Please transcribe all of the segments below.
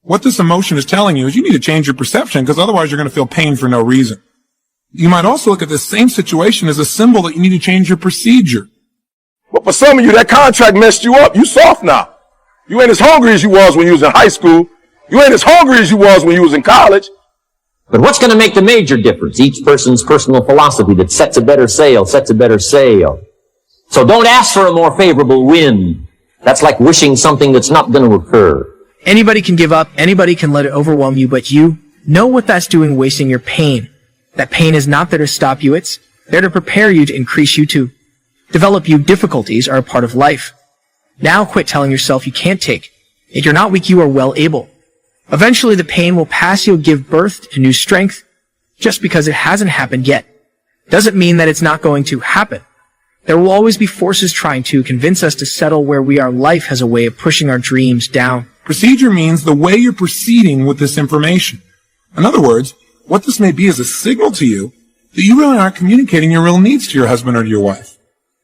What this emotion is telling you is you need to change your perception, because otherwise you're going to feel pain for no reason. You might also look at this same situation as a symbol that you need to change your procedure. But for some of you, that contract messed you up. You soft now. You ain't as hungry as you was when you was in high school. You ain't as hungry as you was when you was in college. But what's going to make the major difference? Each person's personal philosophy that sets a better sail, sets a better sail. So don't ask for a more favorable wind. That's like wishing something that's not going to occur. Anybody can give up, anybody can let it overwhelm you, but you know what that's doing, wasting your pain. That pain is not there to stop you, it's there to prepare you, to increase you, to develop you. Difficulties are a part of life. Now quit telling yourself you can't take. If you're not weak, you are well able. Eventually the pain will pass. You'll give birth to new strength. Just because it hasn't happened yet doesn't mean that it's not going to happen. There will always be forces trying to convince us to settle where we are. Life has a way of pushing our dreams down. Procedure means the way you're proceeding with this information. In other words, what this may be is a signal to you that you really aren't communicating your real needs to your husband or to your wife.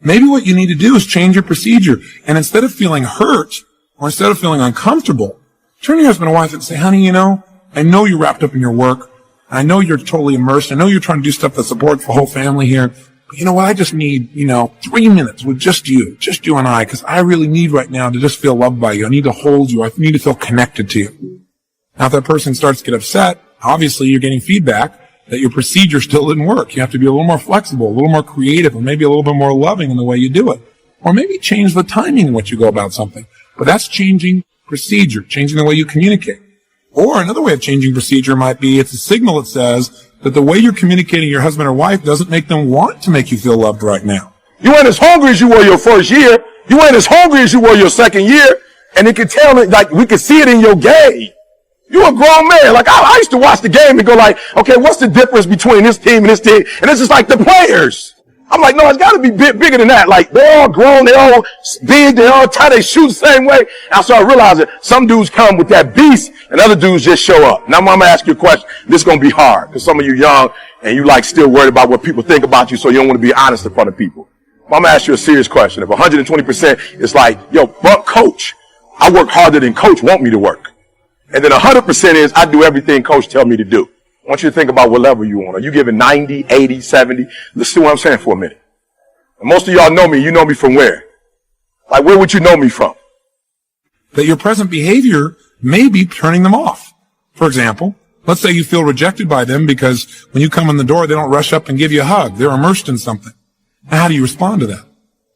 Maybe what you need to do is change your procedure, and instead of feeling hurt or instead of feeling uncomfortable, turn to your husband or wife and say, honey, I know you're wrapped up in your work. I know you're totally immersed. I know you're trying to do stuff that supports the whole family here. But you know what? I just need, 3 minutes with just you and I, because I really need right now to just feel loved by you. I need to hold you. I need to feel connected to you. Now, if that person starts to get upset, obviously you're getting feedback that your procedure still didn't work. You have to be a little more flexible, a little more creative, and maybe a little bit more loving in the way you do it. Or maybe change the timing in which you go about something. But that's changing procedure, changing the way you communicate. Or another way of changing procedure might be it's a signal that says that the way you're communicating to your husband or wife doesn't make them want to make you feel loved right now. You ain't as hungry as you were your first year. You ain't as hungry as you were your second year. And it can tell it, like, we can see it in your game. You a grown man. Like, I used to watch the game and go like, okay, what's the difference between this team and this team? And it's just like the players. I'm like, no, it's got to be bigger than that. Like, they're all grown, they're all big, they're all tight, they shoot the same way. And I started realizing some dudes come with that beast and other dudes just show up. Now I'm going to ask you a question. This is going to be hard because some of you young and you like still worried about what people think about you, so you don't want to be honest in front of people. I'm going to ask you a serious question. If 120% is like, yo, but coach, I work harder than coach want me to work. And then 100% is I do everything coach tell me to do. I want you to think about what level you want. Are you giving 90, 80, 70? Listen to what I'm saying for a minute. And most of y'all know me. You know me from where? Like, where would you know me from? That your present behavior may be turning them off. For example, let's say you feel rejected by them because when you come in the door, they don't rush up and give you a hug. They're immersed in something. Now, how do you respond to that?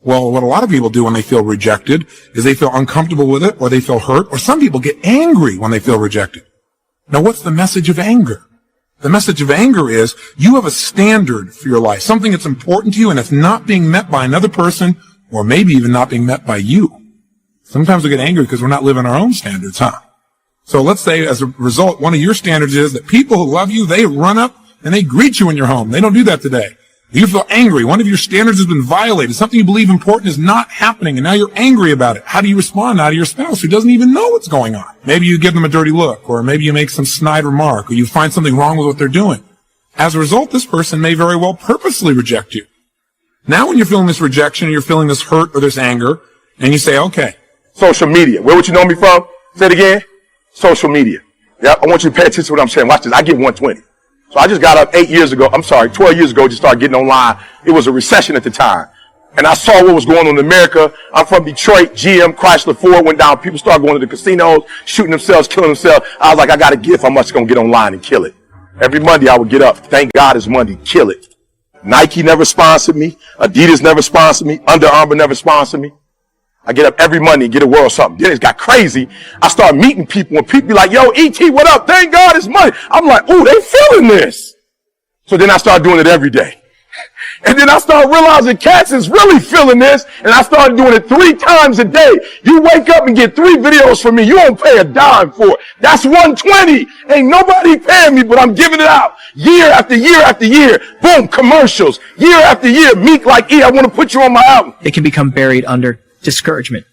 Well, what a lot of people do when they feel rejected is they feel uncomfortable with it, or they feel hurt, or some people get angry when they feel rejected. Now, what's the message of anger? The message of anger is you have a standard for your life, something that's important to you, and it's not being met by another person, or maybe even not being met by you. Sometimes we get angry because we're not living our own standards, huh? So let's say as a result, one of your standards is that people who love you, they run up and they greet you in your home. They don't do that today. You feel angry. One of your standards has been violated. Something you believe important is not happening, and now you're angry about it. How do you respond now to your spouse who doesn't even know what's going on? Maybe you give them a dirty look, or maybe you make some snide remark, or you find something wrong with what they're doing. As a result, this person may very well purposely reject you. Now when you're feeling this rejection, or you're feeling this hurt or this anger, and you say, okay. Social media. Where would you know me from? Say it again. Social media. Yeah, I want you to pay attention to what I'm saying. Watch this. I get 120. So I just got up 12 years ago, just started getting online. It was a recession at the time. And I saw what was going on in America. I'm from Detroit. GM, Chrysler, Ford went down. People started going to the casinos, shooting themselves, killing themselves. I was like, I got a gift. I'm just going to get online and kill it. Every Monday I would get up. Thank God it's Monday. Kill it. Nike never sponsored me. Adidas never sponsored me. Under Armour never sponsored me. I get up every Monday and get a world something. Then it got crazy. I start meeting people and people be like, yo, E.T., what up? Thank God it's money. I'm like, ooh, they feeling this. So then I start doing it every day. And then I start realizing cats is really feeling this. And I started doing it 3 times a day. You wake up and get 3 videos from me. You don't pay a dime for it. That's 120. Ain't nobody paying me, but I'm giving it out year after year after year. Boom, commercials. Year after year. Meek like, I want to put you on my album. They can become buried under discouragement,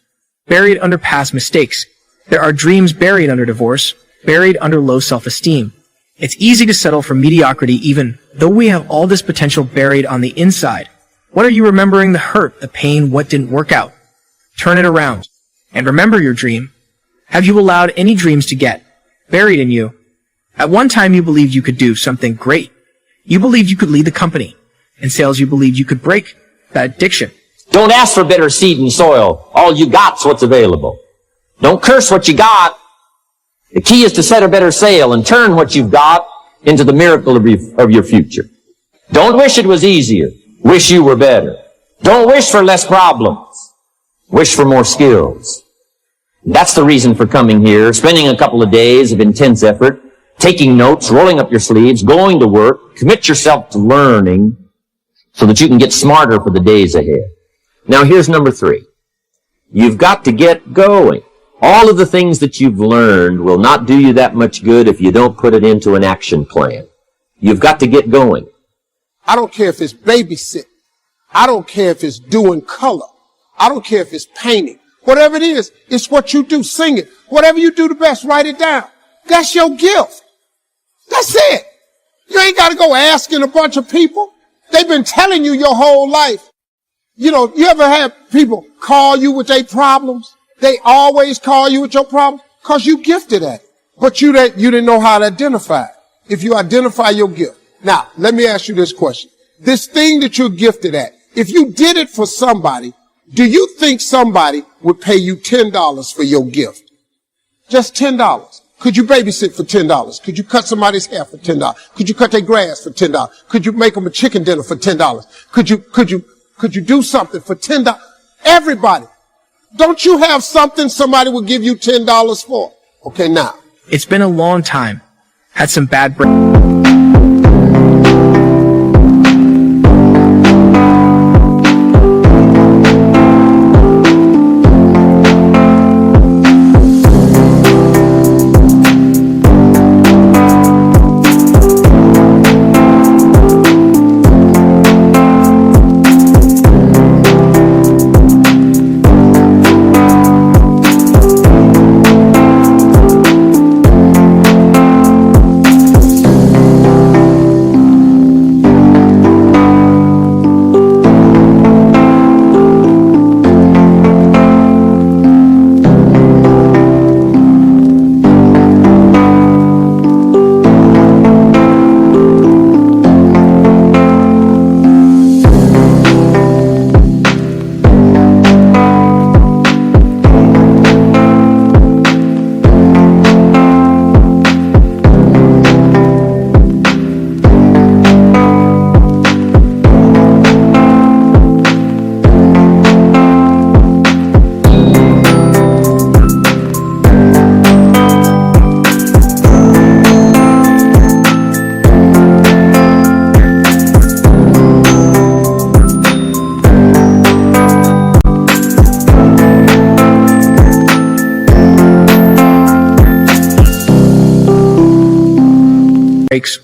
buried under past mistakes. There are dreams buried under divorce, buried under low self-esteem. It's easy to settle for mediocrity even though we have all this potential buried on the inside. What are you remembering? The hurt, the pain, what didn't work out? Turn it around and remember your dream. Have you allowed any dreams to get buried in you. At one time, you believed you could do something great. You believed you could lead the company. In sales, you believed you could break that addiction. Don't ask for better seed and soil. All you got's what's available. Don't curse what you got. The key is to set a better sail and turn what you've got into the miracle of your future. Don't wish it was easier. Wish you were better. Don't wish for less problems. Wish for more skills. That's the reason for coming here, spending a couple of days of intense effort, taking notes, rolling up your sleeves, going to work, commit yourself to learning so that you can get smarter for the days ahead. Now here's number 3. You've got to get going. All of the things that you've learned will not do you that much good if you don't put it into an action plan. You've got to get going. I don't care if it's babysitting. I don't care if it's doing color. I don't care if it's painting. Whatever it is, it's what you do. Sing it. Whatever you do the best, write it down. That's your gift. That's it. You ain't got to go asking a bunch of people. They've been telling you your whole life. You know, you ever had people call you with their problems? They always call you with your problems because you gifted at it. But you didn't know how to identify it. If you identify your gift. Now, let me ask you this question. This thing that you're gifted at, if you did it for somebody, do you think somebody would pay you $10 for your gift? Just $10. Could you babysit for $10? Could you cut somebody's hair for $10? Could you cut their grass for $10? Could you make them a chicken dinner for $10? Could you do something for $10? Everybody. Don't you have something somebody would give you $10 for? Okay, now. It's been a long time. Had some bad breaks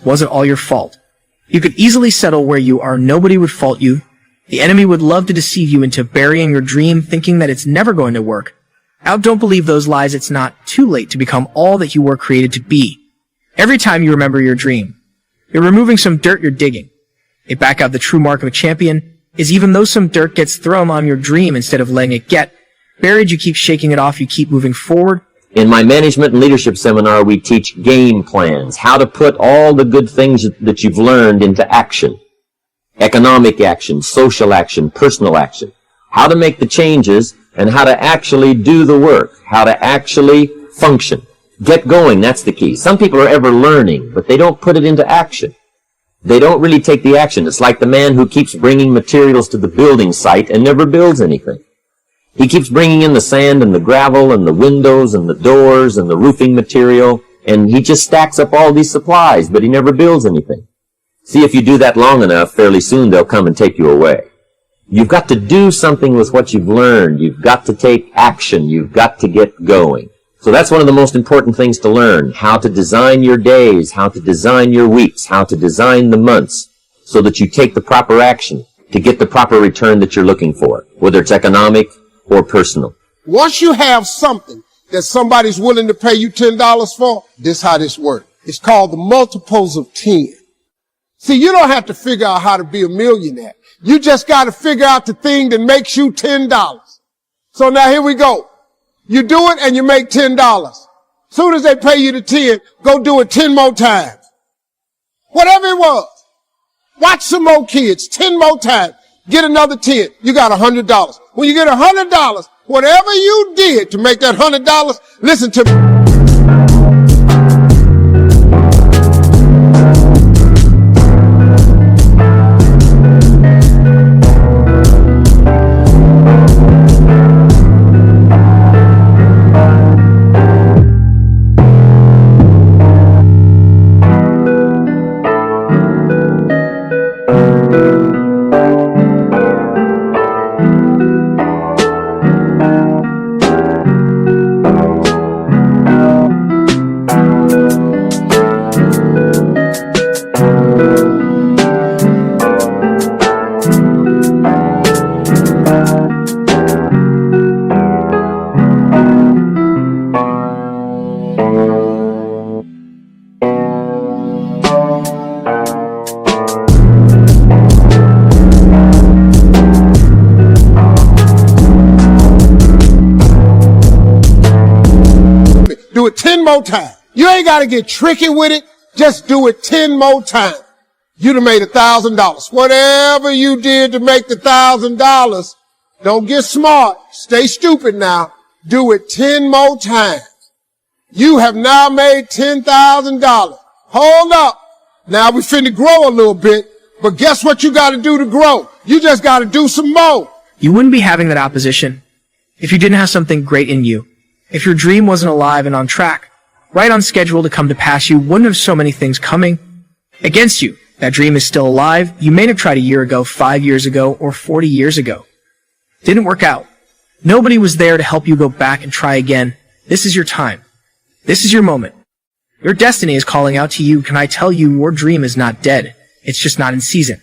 wasn't all your fault. You could easily settle where you are. Nobody would fault you. The enemy would love to deceive you into burying your dream, thinking that it's never going to work. Now, don't believe those lies. It's not too late to become all that you were created to be. Every time you remember your dream, you're removing some dirt you're digging. A back out the true mark of a champion is even though some dirt gets thrown on your dream, instead of letting it get buried, you keep shaking it off, you keep moving forward. In my management and leadership seminar, we teach game plans, how to put all the good things that you've learned into action. Economic action, social action, personal action. How to make the changes and how to actually do the work, how to actually function. Get going, that's the key. Some people are ever learning, but they don't put it into action. They don't really take the action. It's like the man who keeps bringing materials to the building site and never builds anything. He keeps bringing in the sand and the gravel and the windows and the doors and the roofing material, and he just stacks up all these supplies, but he never builds anything. See, if you do that long enough, fairly soon they'll come and take you away. You've got to do something with what you've learned. You've got to take action. You've got to get going. So that's one of the most important things to learn, how to design your days, how to design your weeks, how to design the months, so that you take the proper action to get the proper return that you're looking for, whether it's economic or personal. Once you have something that somebody's willing to pay you $10 for, this is how this works. It's called the multiples of 10. See, you don't have to figure out how to be a millionaire. You just got to figure out the thing that makes you $10. So now here we go. You do it and you make $10. Soon as they pay you the 10, go do it 10 more times. Whatever it was. Watch some more kids 10 more times. Get another 10. You got $100. When you get $100, whatever you did to make that $100, listen to me. Do it 10 more times. You ain't got to get tricky with it. Just do it 10 more times. You'd have made $1,000. Whatever you did to make the $1,000, don't get smart. Stay stupid now. Do it 10 more times. You have now made $10,000. Hold up. Now we finna grow a little bit, but guess what you got to do to grow? You just got to do some more. You wouldn't be having that opposition if you didn't have something great in you. If your dream wasn't alive and on track, right on schedule to come to pass, you wouldn't have so many things coming against you. That dream is still alive. You may have tried a year ago, 5 years ago, or 40 years ago. Didn't work out. Nobody was there to help you go back and try again. This is your time. This is your moment. Your destiny is calling out to you. Can I tell you, your dream is not dead. It's just not in season.